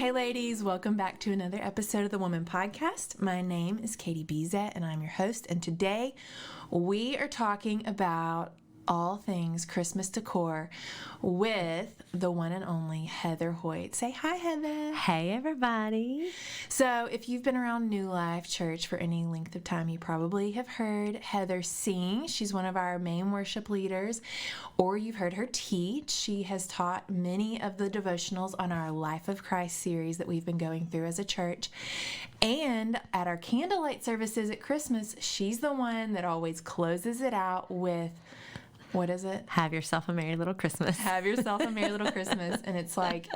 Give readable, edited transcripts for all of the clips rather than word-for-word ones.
Hey ladies, welcome back to another episode of the Woman Podcast. My name is Katie Bezet and I'm your host, and today we are talking about all things Christmas decor with the one and only Heather Hoyt. Say hi, Heather. Hey, everybody. So if you've been around New Life Church for any length of time, you probably have heard Heather sing. She's one of our main worship leaders, or you've heard her teach. She has taught many of the devotionals on our Life of Christ series that we've been going through as a church. And at our candlelight services at Christmas, she's the one that always closes it out with, what is it? Have yourself a merry little Christmas. Have yourself a merry little Christmas. And it's like,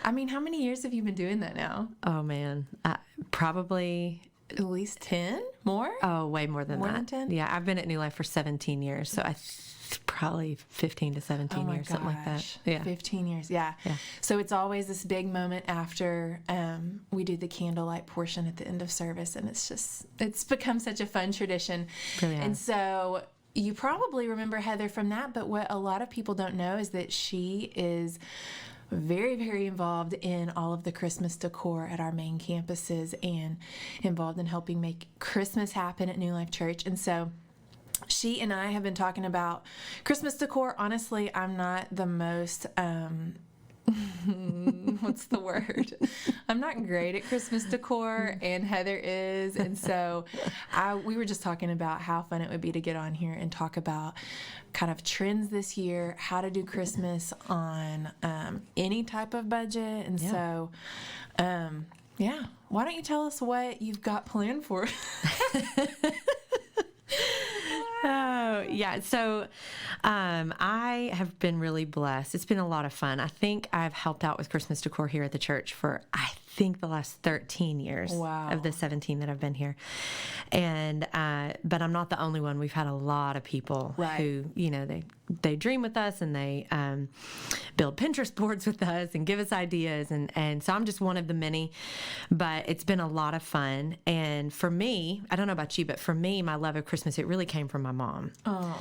I mean, how many years have you been doing that now? Oh, man. Probably at least 10 more? Oh, way more than that. More than 10? Yeah, I've been at New Life for 17 years. So probably 15 to 17 years, something like that. Yeah. 15 years. Yeah. So it's always this big moment after we do the candlelight portion at the end of service. And it's become such a fun tradition. Really and so you probably remember Heather from that, but what a lot of people don't know is that she is very, very involved in all of the Christmas decor at our main campuses and involved in helping make Christmas happen at New Life Church. And so she and I have been talking about Christmas decor. Honestly, I'm not the most, what's the word? I'm not great at Christmas decor, and Heather is. And so we were just talking about how fun it would be to get on here and talk about kind of trends this year, how to do Christmas on any type of budget. And so, why don't you tell us what you've got planned for? Oh, yeah. So I have been really blessed. It's been a lot of fun. I think I've helped out with Christmas decor here at the church for, I think, the last 13 years of the 17 that I've been here. And but I'm not the only one. We've had a lot of people who, they dream with us and they build Pinterest boards with us and give us ideas. And so I'm just one of the many, but it's been a lot of fun. And for me, I don't know about you, but for me, my love of Christmas, it really came from my mom. Oh.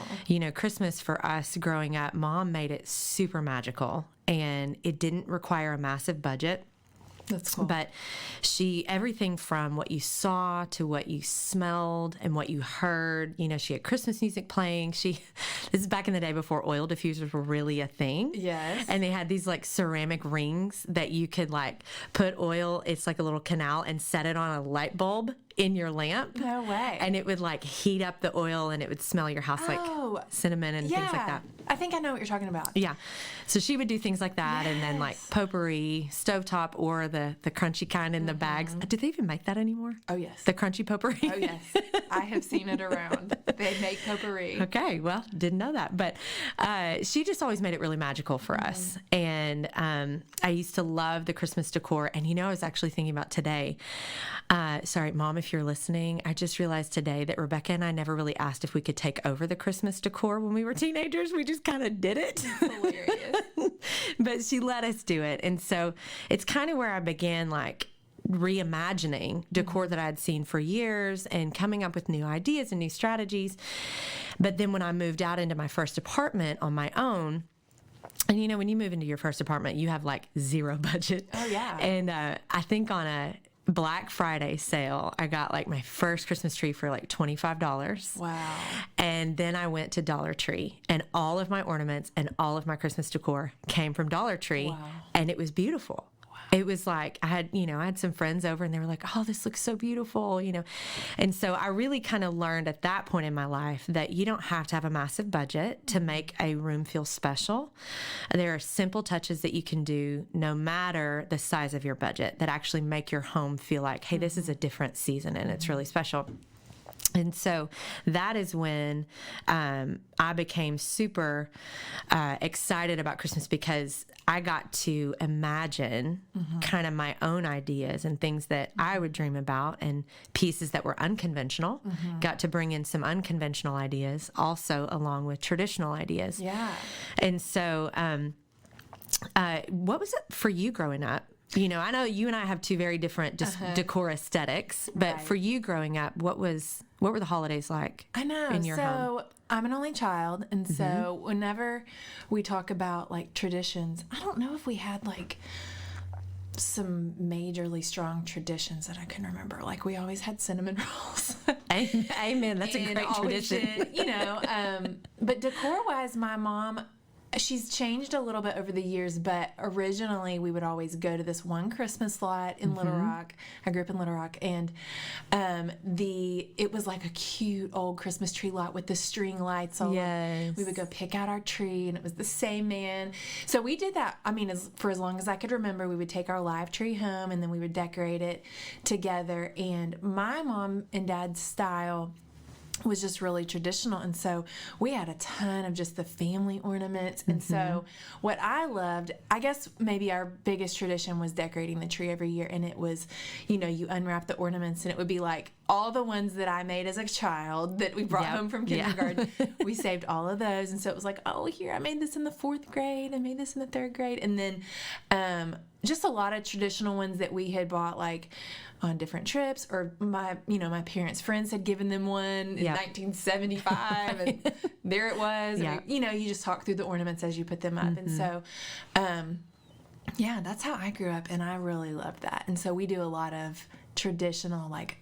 Christmas for us growing up, Mom made it super magical, and it didn't require a massive budget. That's cool. But everything from what you saw to what you smelled and what you heard, she had Christmas music playing. This is back in the day before oil diffusers were really a thing. Yes. And they had these like ceramic rings that you could like put oil, it's like a little canal, and set it on a light bulb in your lamp. No way. And it would like heat up the oil and it would smell your house like cinnamon and things like that. I think I know what you're talking about. Yeah. So she would do things like that. And then like potpourri, stovetop, or the crunchy kind in the bags. Do they even make that anymore? Oh, yes. The crunchy potpourri? Oh, yes. I have seen it around. They make potpourri. Okay. Well, didn't know that. But she just always made it really magical for us. And I used to love the Christmas decor. And I was actually thinking about today. Sorry, Mom, if you're listening, I just realized today that Rebecca and I never really asked if we could take over the Christmas decor when we were teenagers. We just kind of did it. That's hilarious. But she let us do it. And so it's kind of where I began like reimagining decor that I had seen for years and coming up with new ideas and new strategies. But then when I moved out into my first apartment on my own, and when you move into your first apartment, you have like zero budget. Oh, yeah. And I think on a Black Friday sale, I got like my first Christmas tree for like $25. Wow. And then I went to Dollar Tree, and all of my ornaments and all of my Christmas decor came from Dollar Tree. Wow. And it was beautiful. It was like I had some friends over and they were like, oh, this looks so beautiful, And so I really kind of learned at that point in my life that you don't have to have a massive budget to make a room feel special. There are simple touches that you can do no matter the size of your budget that actually make your home feel like, hey, this is a different season and it's really special. And so that is when I became super excited about Christmas, because I got to imagine kind of my own ideas and things that I would dream about, and pieces that were unconventional. Got to bring in some unconventional ideas also along with traditional ideas. Yeah. And so what was it for you growing up? I know you and I have two very different decor aesthetics, but for you growing up, what were the holidays like? I know. In your home? I'm an only child, and so whenever we talk about like traditions, I don't know if we had like some majorly strong traditions that I can remember. Like we always had cinnamon rolls. Amen. That's a And great always tradition. did, but decor-wise, my mom, she's changed a little bit over the years, but originally we would always go to this one Christmas lot in Little Rock. I grew up in Little Rock, and it was like a cute old Christmas tree lot with the string lights all. Yes. We would go pick out our tree, and it was the same man. So we did that. I mean, for as long as I could remember, we would take our live tree home, and then we would decorate it together. And my mom and dad's style was just really traditional, and so we had a ton of just the family ornaments. And so what I loved, I guess maybe our biggest tradition was decorating the tree every year. And it was, you unwrap the ornaments, and it would be like all the ones that I made as a child that we brought home from kindergarten. We saved all of those, and so it was like, oh, here, I made this in the 4th grade, I made this in the 3rd grade. And then just a lot of traditional ones that we had bought like on different trips, or my parents' friends had given them one in 1975, and there it was. Yeah. And, you just talk through the ornaments as you put them up. And so, that's how I grew up, and I really loved that. And so we do a lot of traditional, like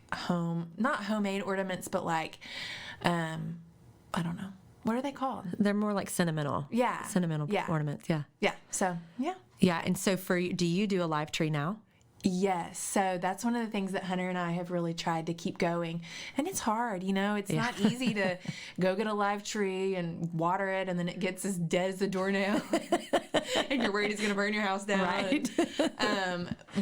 not homemade ornaments, but like, I don't know. What are they called? They're more like sentimental. Yeah. Sentimental ornaments. Yeah. Yeah. So, yeah. Yeah. And so do you do a live tree now? Yes. So that's one of the things that Hunter and I have really tried to keep going. And it's hard, it's not easy to go get a live tree and water it, and then it gets as dead as a doornail and you're worried it's going to burn your house down. Right.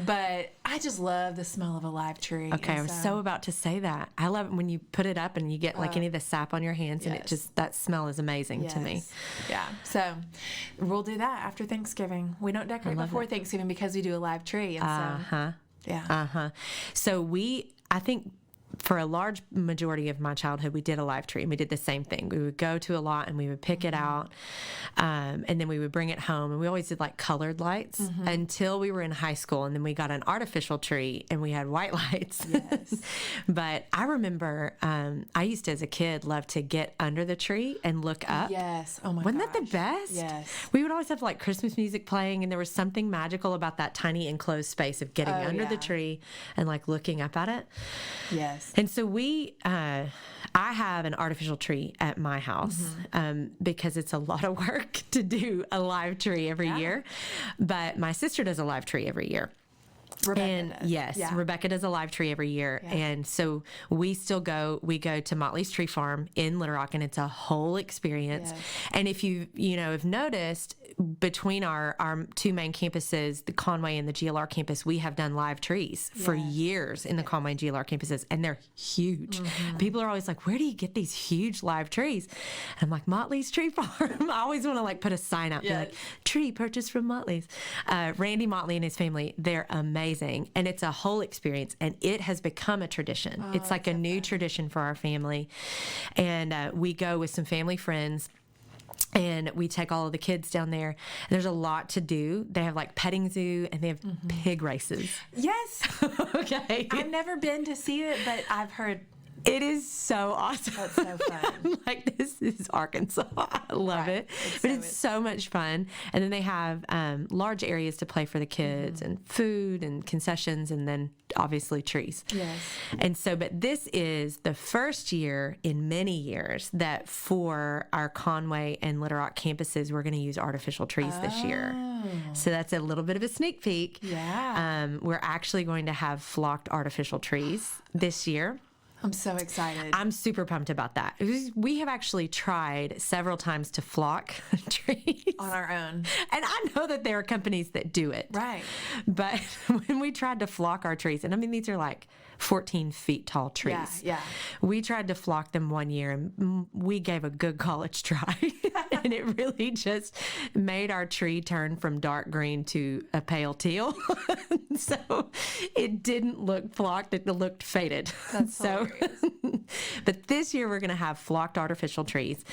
But I just love the smell of a live tree. Okay. I was so about to say that. I love it when you put it up and you get like any of the sap on your hands, and that smell is amazing to me. Yeah. So we'll do that after Thanksgiving. We don't decorate before Thanksgiving because we do a live tree. And So I think for a large majority of my childhood, we did a live tree, and we did the same thing. We would go to a lot, and we would pick it out, and then we would bring it home. And we always did like colored lights until we were in high school, and then we got an artificial tree, and we had white lights. Yes. But I remember I used to, as a kid, love to get under the tree and look up. Yes. Oh my Wasn't that the best? Yes. We would always have like Christmas music playing, and there was something magical about that tiny enclosed space of getting under the tree and like looking up at it. Yes. And so I have an artificial tree at my house because it's a lot of work to do a live tree every year. But my sister does a live tree every year. Rebecca does. Yes, Rebecca does a live tree every year. Yeah. And so we go to Motley's Tree Farm in Little Rock, and it's a whole experience. Yes. And if you have noticed, between our two main campuses, the Conway and the GLR campus, we have done live trees for years in the Conway and GLR campuses, and they're huge. People are always like, where do you get these huge live trees? And I'm like, Motley's Tree Farm. I always want to like put a sign out, be like, tree purchased from Motley's. Randy Motley and his family, they're amazing. And it's a whole experience, and it has become a tradition. It's like a new tradition for our family. And we go with some family friends, and we take all of the kids down there. There's a lot to do. They have like petting zoo, and they have pig races. Yes. Okay. I've never been to see it, but I've heard. It is so awesome. That's so fun. Like, this is Arkansas. I love it. It's so much fun. And then they have large areas to play for the kids, and food and concessions, and then obviously trees. Yes. And so, but this is the first year in many years that for our Conway and Little Rock campuses, we're going to use artificial trees this year. So that's a little bit of a sneak peek. Yeah. We're actually going to have flocked artificial trees this year. I'm so excited. I'm super pumped about that. We have actually tried several times to flock trees on our own. And I know that there are companies that do it. Right. But when we tried to flock our trees, and I mean, these are like 14 feet tall trees. Yeah. We tried to flock them one year, and we gave a good college try. And it really just made our tree turn from dark green to a pale teal. So it didn't look flocked, it looked faded. That's so But this year we're going to have flocked artificial trees.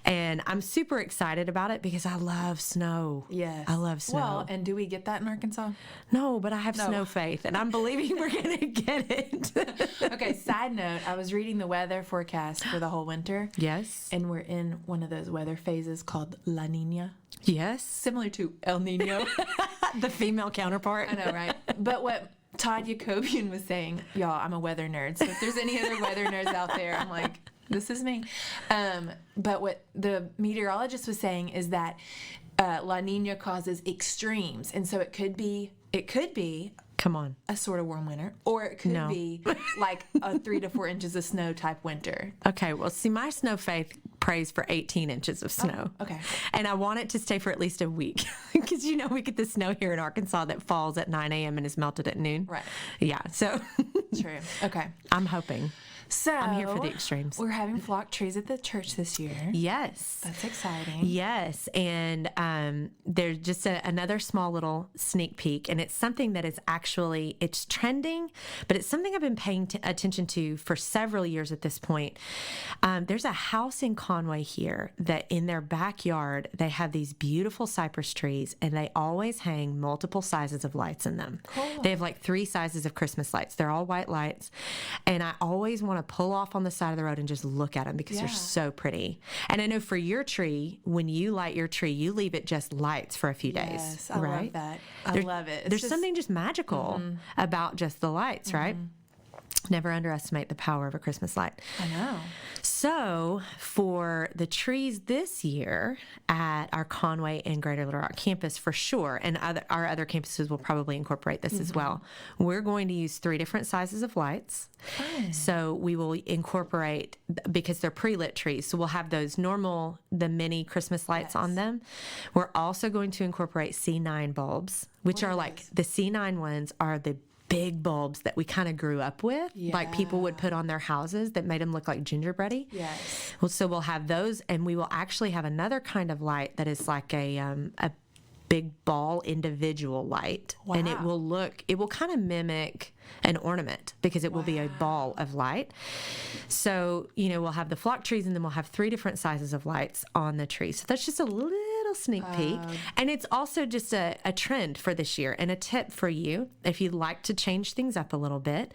And I'm super excited about it because I love snow. Yes. I love snow. Well, and do we get that in Arkansas? No, but I have snow faith, and I'm believing we're going to get it. Okay, side note, I was reading the weather forecast for the whole winter. Yes. And we're in one of those weather phases called La Nina. Yes. Similar to El Nino. The female counterpart. I know, right? But what Todd Jacobian was saying, y'all, I'm a weather nerd. So if there's any other weather nerds out there, I'm like, this is me. But what the meteorologist was saying is that La Nina causes extremes. And so it could be Come on. a sort of warm winter, or it could be like a 3 to 4 inches of snow type winter. Okay, well, see, my snow faith prays for 18 inches of snow. Oh, okay. And I want it to stay for at least a week because, we get the snow here in Arkansas that falls at 9 a.m. and is melted at noon. Right. Yeah, so True. Okay. I'm hoping. So I'm here for the extremes. We're having flock trees at the church this year. Yes. That's exciting. Yes, and there's just another small little sneak peek, and it's something that is actually, it's trending, but it's something I've been paying attention to for several years at this point. There's a house in Conway here that in their backyard, they have these beautiful cypress trees, and they always hang multiple sizes of lights in them. Cool. They have like 3 sizes of Christmas lights. They're all white lights, and I always want to pull off on the side of the road and just look at them because they're so pretty. And I know for your tree, when you light your tree, you leave it just lights for a few days. Yes, I right? love that. I love it. There's something just magical about just the lights, right? Never underestimate the power of a Christmas light. I know. So for the trees this year at our Conway and Greater Little Rock campus, for sure, and our other campuses will probably incorporate this as well, we're going to use 3 different sizes of lights. Fun. So we will incorporate, because they're pre-lit trees, so we'll have those the mini Christmas lights on them. We're also going to incorporate C9 bulbs, which are like, the C9 ones are the big bulbs that we kind of grew up with, like people would put on their houses that made them look like gingerbready. Yes. Well, so we'll have those, and we will actually have another kind of light that is like a big ball individual light. Wow. And it will kind of mimic an ornament because it will be a ball of light. So, we'll have the flock trees, and then we'll have 3 different sizes of lights on the tree. So that's just a little sneak peek. And it's also just a trend for this year. And a tip for you, if you'd like to change things up a little bit,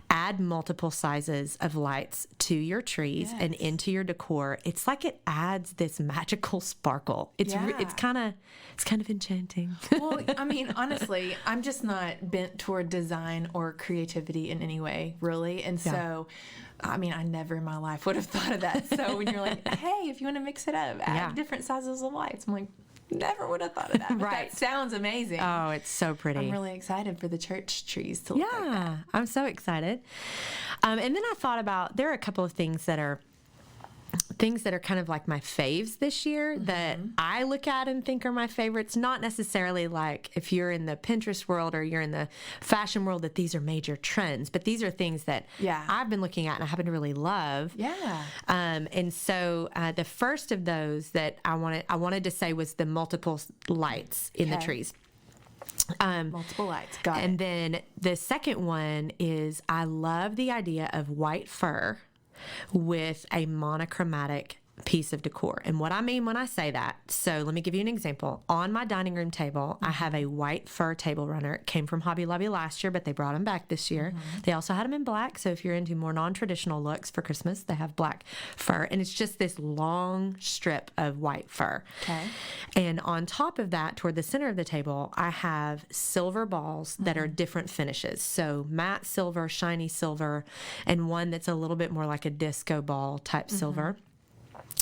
add multiple sizes of lights to your trees and into your decor. It's like it adds this magical sparkle. It's kind of enchanting. Well, I mean, honestly, I'm just not bent toward design or creativity in any way, really. And so, I mean, I never in my life would have thought of that. So when you're like, hey, if you want to mix it up, add different sizes of lights, I'm like, never would have thought of that. But that sounds amazing. Oh, it's so pretty. I'm really excited for the church trees to look like that. Yeah, I'm so excited. And then I thought about, there are a couple of things that are kind of like my faves this year that I look at and think are my favorites. Not necessarily like if you're in the Pinterest world or you're in the fashion world that these are major trends, but these are things that I've been looking at and I happen to really love. Yeah. And so the first of those that I wanted to say was the multiple lights in the trees. Multiple lights. Got it. And then the second one is I love the idea of white fur with a monochromatic piece of decor. And what I mean when I say that, so let me give you an example. On my dining room table, I have a white fur table runner. It came from Hobby Lobby last year, but they brought them back this year. They also had them in black, so if you're into more non-traditional looks for Christmas, they have black fur. And it's just this long strip of white fur. Okay. And on top of that, toward the center of the table, I have silver balls that are different finishes. So matte silver, shiny silver, and one that's a little bit more like a disco ball type silver.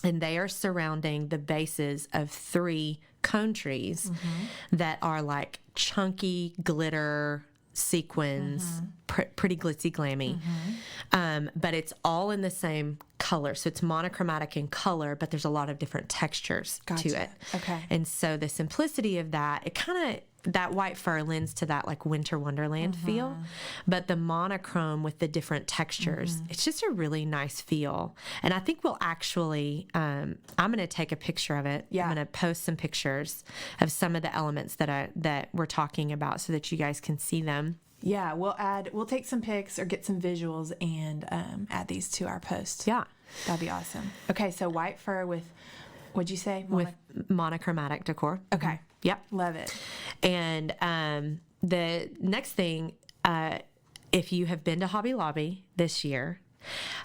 And they are surrounding the bases of 3 cone trees that are like chunky glitter sequins, pretty glitzy glammy. But it's all in the same color. So it's monochromatic in color, but there's a lot of different textures to it. Okay. And so the simplicity of that, it kind of, that white fur lends to that like winter wonderland feel, but the monochrome with the different textures, it's just a really nice feel. And I think we'll actually, I'm going to take a picture of it. Yeah. I'm going to post some pictures of some of the elements that we're talking about so that you guys can see them. Yeah, we'll take some pics or get some visuals and add these to our post. Yeah. That'd be awesome. Okay, so white fur with, what'd you say? With monochromatic decor. Okay. Yep. Love it. And the next thing, if you have been to Hobby Lobby this year,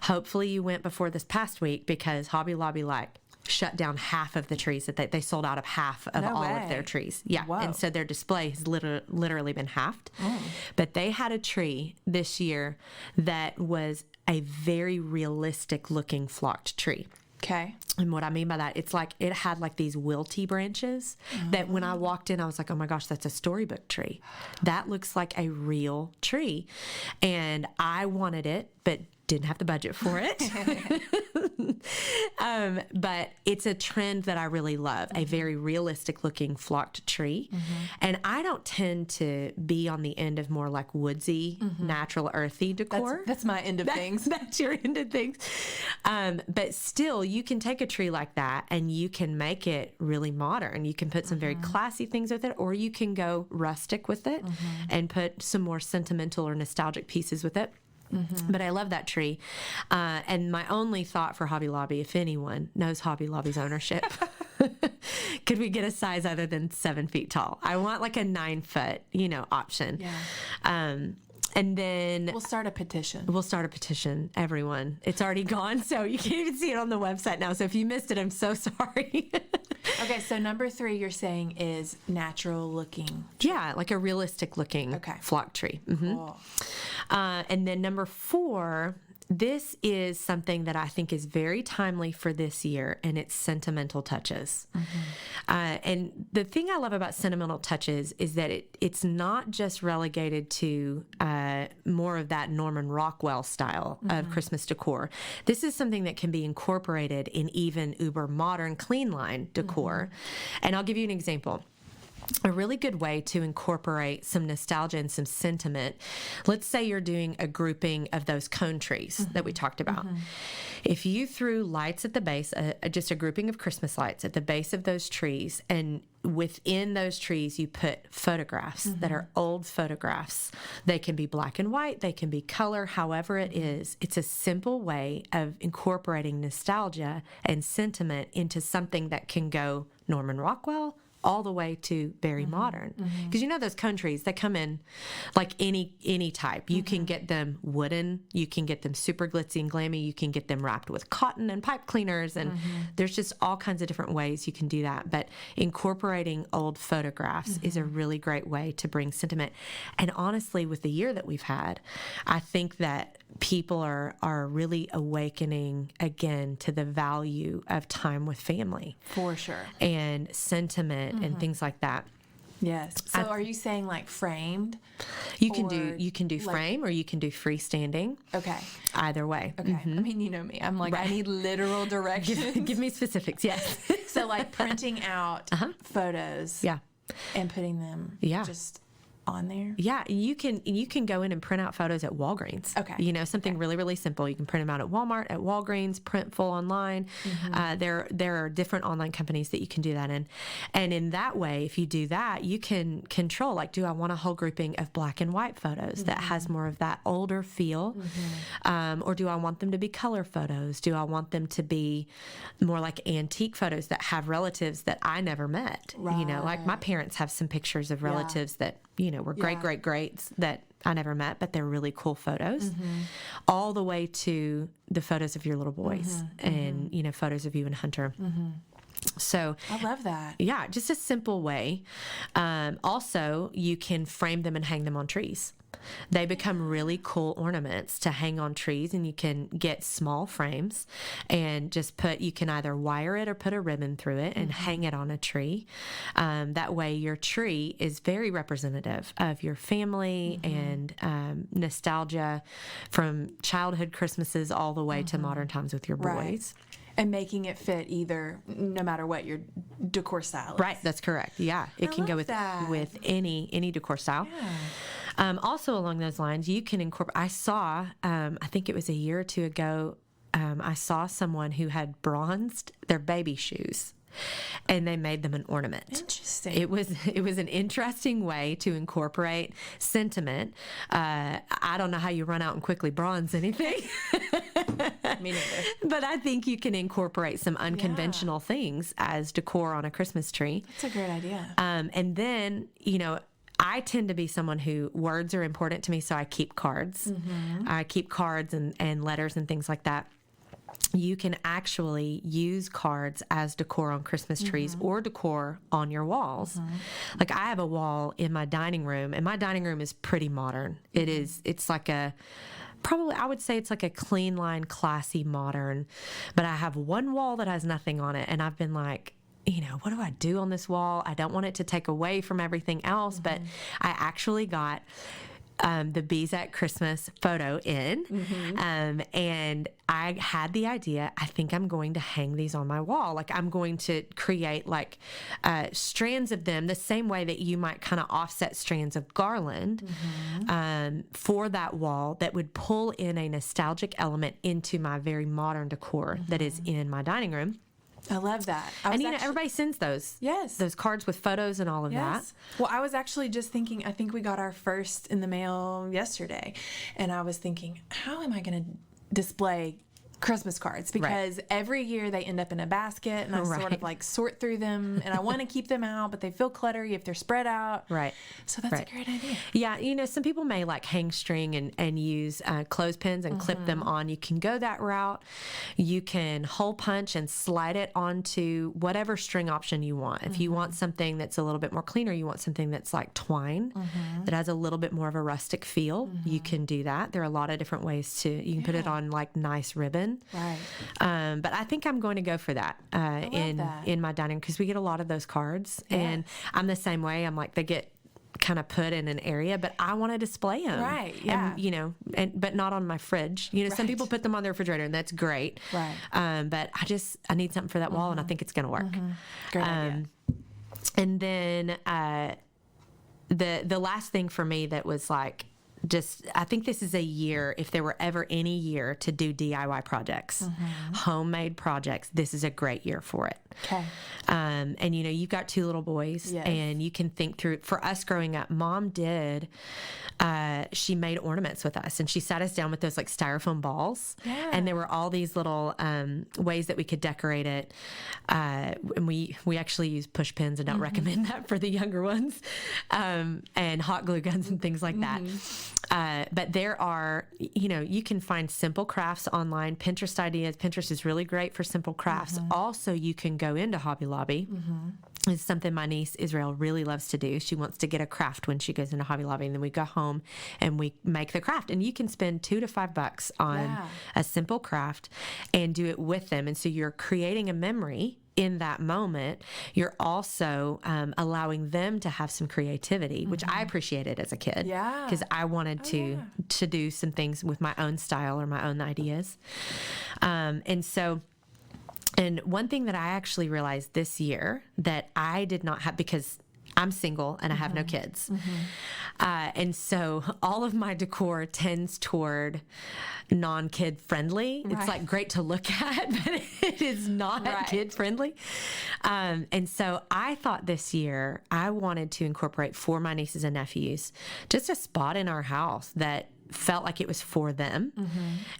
hopefully you went before this past week because Hobby Lobby shut down half of the trees that they sold out of half of No all way. of their trees. Yeah. Whoa. And so their display has literally been halved. But they had a tree this year that was a very realistic looking flocked tree. Okay. And what I mean by that, it's like it had like these wilty branches that when I walked in, I was like, oh my gosh, that's a storybook tree. That looks like a real tree. And I wanted it, but didn't have the budget for it. But it's a trend that I really love, a very realistic looking flocked tree. And I don't tend to be on the end of more like woodsy, natural, earthy decor. That's my end of things. That's your end of things. But still, you can take a tree like that and you can make it really modern. You can put some very classy things with it, or you can go rustic with it and put some more sentimental or nostalgic pieces with it. But I love that tree. And my only thought for Hobby Lobby, if anyone knows Hobby Lobby's ownership, could we get a size other than 7 feet tall? I want like a 9-foot, option. Yeah. And then We'll start a petition. everyone. It's already gone, so you can't even see it on the website now. So if you missed it, I'm so sorry. Okay, so number 3 you're saying is natural looking. Yeah, like a realistic looking flock tree. Cool. And then number 4, this is something that I think is very timely for this year, and it's sentimental touches. And the thing I love about sentimental touches is that it's not just relegated to more of that Norman Rockwell style of Christmas decor. This is something that can be incorporated in even uber modern clean line decor. And I'll give you an example. A really good way to incorporate some nostalgia and some sentiment. Let's say you're doing a grouping of those cone trees that we talked about. If you threw lights at the base, just a grouping of Christmas lights at the base of those trees, and within those trees you put photographs that are old photographs. They can be black and white, they can be color, however it is. It's a simple way of incorporating nostalgia and sentiment into something that can go Norman Rockwell all the way to very modern. Because those cone trees, they come in like any type. You can get them wooden, you can get them super glitzy and glammy, you can get them wrapped with cotton and pipe cleaners, and there's just all kinds of different ways you can do that. But incorporating old photographs is a really great way to bring sentiment. And honestly, with the year that we've had, I think that people are really awakening again to the value of time with family. For sure. And sentiment and things like that. Yes. So are you saying like framed? You can do frame, or you can do freestanding. Okay. Either way. Okay. I mean, you know me. I'm like, I need literal directions. Give me specifics. Yes. So like printing out photos. Yeah. And putting them just on there. Yeah, you can go in and print out photos at Walgreens. Okay. Something really, really simple. You can print them out at Walmart, at Walgreens, Printful online. There are different online companies that you can do that in. And in that way, if you do that, you can control, like, do I want a whole grouping of black and white photos that has more of that older feel? Or do I want them to be color photos? Do I want them to be more like antique photos that have relatives that I never met? Right. Like my parents have some pictures of relatives that were greats that I never met, but they're really cool photos, all the way to the photos of your little boys and, photos of you and Hunter. So I love that. Yeah, just a simple way. Also, you can frame them and hang them on trees. They become really cool ornaments to hang on trees, and you can get small frames and just you can either wire it or put a ribbon through it and hang it on a tree. That way your tree is very representative of your family and nostalgia from childhood Christmases all the way to modern times with your boys. Right. And making it fit either, no matter what your decor style is. Right, that's correct. Yeah, it can go with any decor style. Yeah. Also along those lines, you can incorporate. I saw, I think it was a year or two ago, I saw someone who had bronzed their baby shoes, and they made them an ornament. Interesting. It was an interesting way to incorporate sentiment. I don't know how you run out and quickly bronze anything. Me neither. But I think you can incorporate some unconventional things as decor on a Christmas tree. That's a great idea. And then, I tend to be someone who words are important to me, so I keep cards. I keep cards and letters and things like that. you can actually use cards as decor on Christmas trees or decor on your walls. Like I have a wall in my dining room, and my dining room is pretty modern. It's like probably I would say it's like a clean line, classy, modern, but I have one wall that has nothing on it, and I've been like, what do I do on this wall? I don't want it to take away from everything else, but I actually got the Bees at Christmas photo in. And I had the idea, I think I'm going to hang these on my wall. Like I'm going to create like strands of them the same way that you might kind of offset strands of garland for that wall that would pull in a nostalgic element into my very modern decor that is in my dining room. I love that. And everybody sends those. Yes. Those cards with photos and all of that. Well, I was actually just thinking, I think we got our first in the mail yesterday. And I was thinking, how am I going to display Christmas cards? Because every year they end up in a basket, and I sort of like sort through them, and I want to keep them out, but they feel cluttery if they're spread out. Right. So that's a great idea. Yeah. Some people may like hang string and use clothespins and clip them on. You can go that route. You can hole punch and slide it onto whatever string option you want. If you want something that's a little bit more cleaner, you want something that's like twine that has a little bit more of a rustic feel, you can do that. There are a lot of different ways you can put it on like nice ribbon. Right. But I think I'm going to go for that in my dining room, because we get a lot of those cards, and I'm the same way. I'm like, they get kind of put in an area, but I want to display them. Right. Yeah. And but not on my fridge. Some people put them on their refrigerator, and that's great. Right. But I need something for that wall, and I think it's going to work. Great idea. And then the last thing for me that was like, I think this is a year, if there were ever any year to do DIY projects, homemade projects, this is a great year for it. Okay. And you've got 2 little boys, and you can think through. For us growing up, Mom did. She made ornaments with us, and she sat us down with those like styrofoam balls, and there were all these little ways that we could decorate it. And we actually use push pins, and don't recommend that for the younger ones, and hot glue guns and things like that. But there are, you can find simple crafts online, Pinterest ideas. Pinterest is really great for simple crafts. Also, you can go into Hobby Lobby. It's something my niece Israel really loves to do. She wants to get a craft when she goes into Hobby Lobby, and then we go home and we make the craft. And you can spend $2 to $5 on a simple craft and do it with them. And so you're creating a memory in that moment. You're also allowing them to have some creativity, which I appreciated as a kid. Yeah. Because I wanted to do some things with my own style or my own ideas. And one thing that I actually realized this year that I did not have, because I'm single and I have no kids. And so all of my decor tends toward non-kid friendly. It's like great to look at, but it is not kid friendly. And so I thought this year I wanted to incorporate for my nieces and nephews just a spot in our house that felt like it was for them.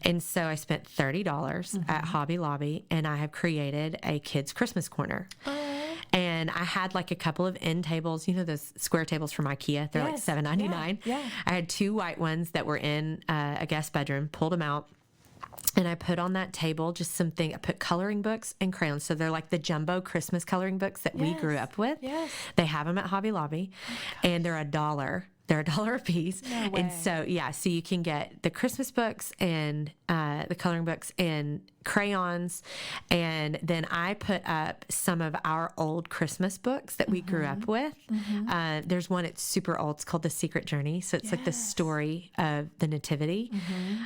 And so I spent $30 at Hobby Lobby, and I have created a kids Christmas corner. And I had like a couple of end tables, those square tables from IKEA. They're like $7.99. I had 2 white ones that were in a guest bedroom, pulled them out. And I put on that table just I put coloring books and crayons. So they're like the jumbo Christmas coloring books that we grew up with. They have them at Hobby Lobby, and they're $1. They're $1 a piece. No way. And so, so you can get the Christmas books and the coloring books and crayons. And then I put up some of our old Christmas books that we grew up with. There's one, it's super old. It's called The Secret Journey. So it's like the story of the Nativity.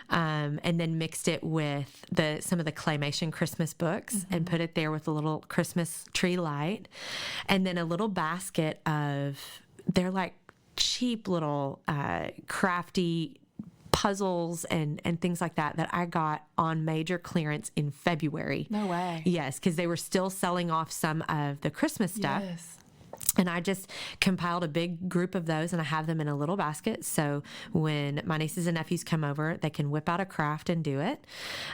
And then mixed it with some of the claymation Christmas books and put it there with a little Christmas tree light. And then a little basket they're like cheap little crafty puzzles and things like that I got on major clearance in February. No way. Yes, because they were still selling off some of the Christmas stuff. And I just compiled a big group of those, and I have them in a little basket. So when my nieces and nephews come over, they can whip out a craft and do it.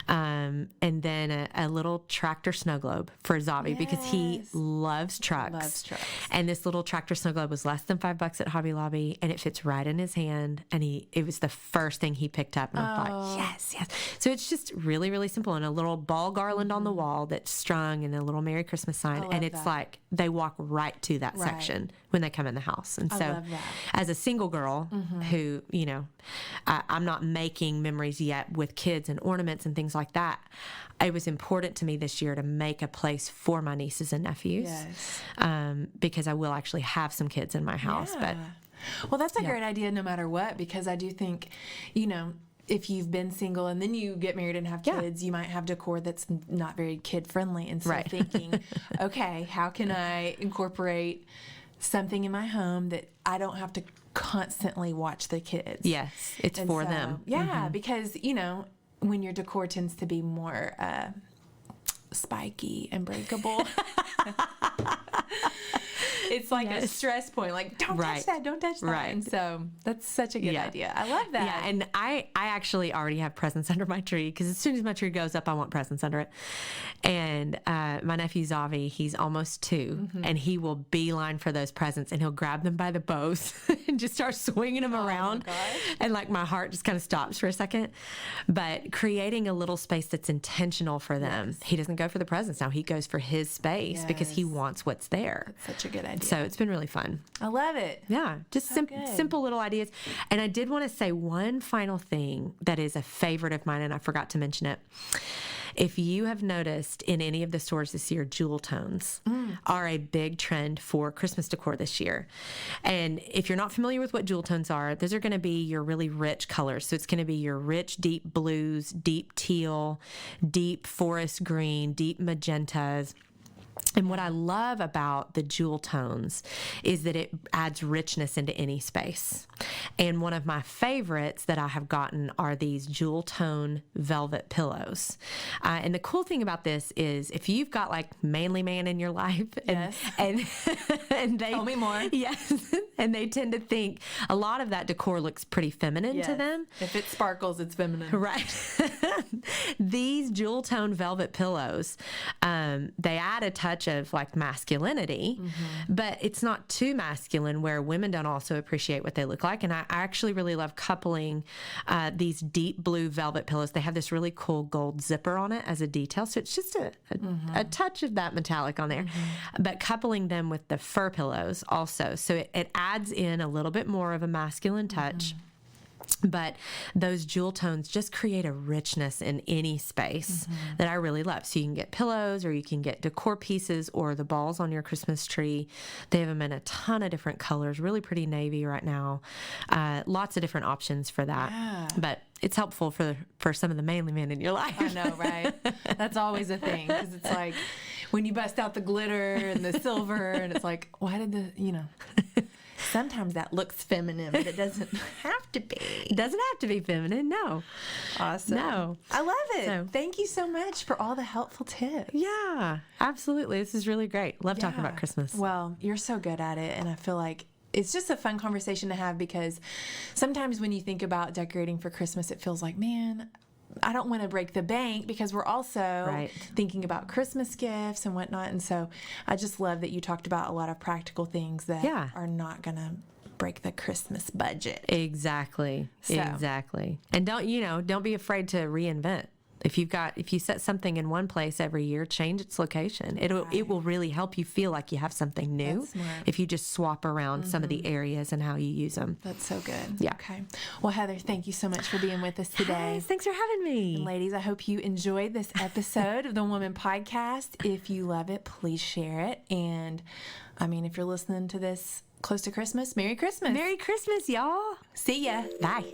And then a little tractor snow globe for Zavi because he loves trucks. And this little tractor snow globe was less than $5 at Hobby Lobby, and it fits right in his hand. And it was the first thing he picked up, and I thought, yes. So it's just really, really simple, and a little ball garland on the wall that's strung, and a little Merry Christmas sign, and it's like they walk right to that section when they come in the house. And so as a single girl who, you know, I'm not making memories yet with kids and ornaments and things like that, it was important to me this year to make a place for my nieces and nephews because I will actually have some kids in my house. But well, that's a great idea no matter what, because I do think, you know, if you've been single and then you get married and have kids, you might have decor that's not very kid friendly. And so thinking, okay, how can I incorporate something in my home that I don't have to constantly watch the kids? Yes, it's for them. Yeah, because, you know, when your decor tends to be more spiky and breakable, it's like a stress point. Like, don't touch that, don't touch that. And so that's such a good idea. I love that. Yeah, and I actually already have presents under my tree because as soon as my tree goes up, I want presents under it. And my nephew Zavi, he's almost 2, and he will beeline for those presents, and he'll grab them by the bows and just start swinging them around. And like my heart just kind of stops for a second. But creating a little space that's intentional for them. He doesn't go for the presents now. He goes for his space because he wants what's there. That's such a good idea. So it's been really fun. I love it. Yeah, just simple little ideas. And I did want to say one final thing that is a favorite of mine, and I forgot to mention it. If you have noticed in any of the stores this year, jewel tones are a big trend for Christmas decor this year. And if you're not familiar with what jewel tones are, those are going to be your really rich colors. So it's going to be your rich, deep blues, deep teal, deep forest green, deep magentas. And what I love about the jewel tones is that it adds richness into any space. And one of my favorites that I have gotten are these jewel tone velvet pillows. And the cool thing about this is if you've got like manly man in your life and they tell me more. Yes. And they tend to think a lot of that decor looks pretty feminine to them. If it sparkles, it's feminine. Right. These jewel tone velvet pillows, they add a touch of like masculinity, but it's not too masculine where women don't also appreciate what they look like. And I actually really love coupling these deep blue velvet pillows. They have this really cool gold zipper on it as a detail. So it's just a touch of that metallic on there, but coupling them with the fur pillows also. So it adds in a little bit more of a masculine touch. But those jewel tones just create a richness in any space that I really love. So you can get pillows, or you can get decor pieces, or the balls on your Christmas tree. They have them in a ton of different colors, really pretty navy right now. Lots of different options for that. Yeah. But it's helpful for some of the manly men in your life. I know, right? That's always a thing, because it's like when you bust out the glitter and the silver, and it's like, why did sometimes that looks feminine, but it doesn't have to be. It doesn't have to be feminine, no. Awesome. No. I love it. So, thank you so much for all the helpful tips. Yeah, absolutely. This is really great. Love talking about Christmas. Well, you're so good at it, and I feel like it's just a fun conversation to have, because sometimes when you think about decorating for Christmas, it feels like, man, I don't want to break the bank, because we're also thinking about Christmas gifts and whatnot. And so I just love that you talked about a lot of practical things that are not going to break the Christmas budget. Exactly. Exactly. And don't be afraid to reinvent. If you set something in one place every year, change its location. It will really help you feel like you have something new if you just swap around some of the areas and how you use them. That's so good. Yeah. Okay. Well, Heather, thank you so much for being with us today. Yes, thanks for having me. And ladies, I hope you enjoyed this episode of the Woman Podcast. If you love it, please share it. And I mean, if you're listening to this close to Christmas, Merry Christmas. Merry Christmas, y'all. See ya. Bye.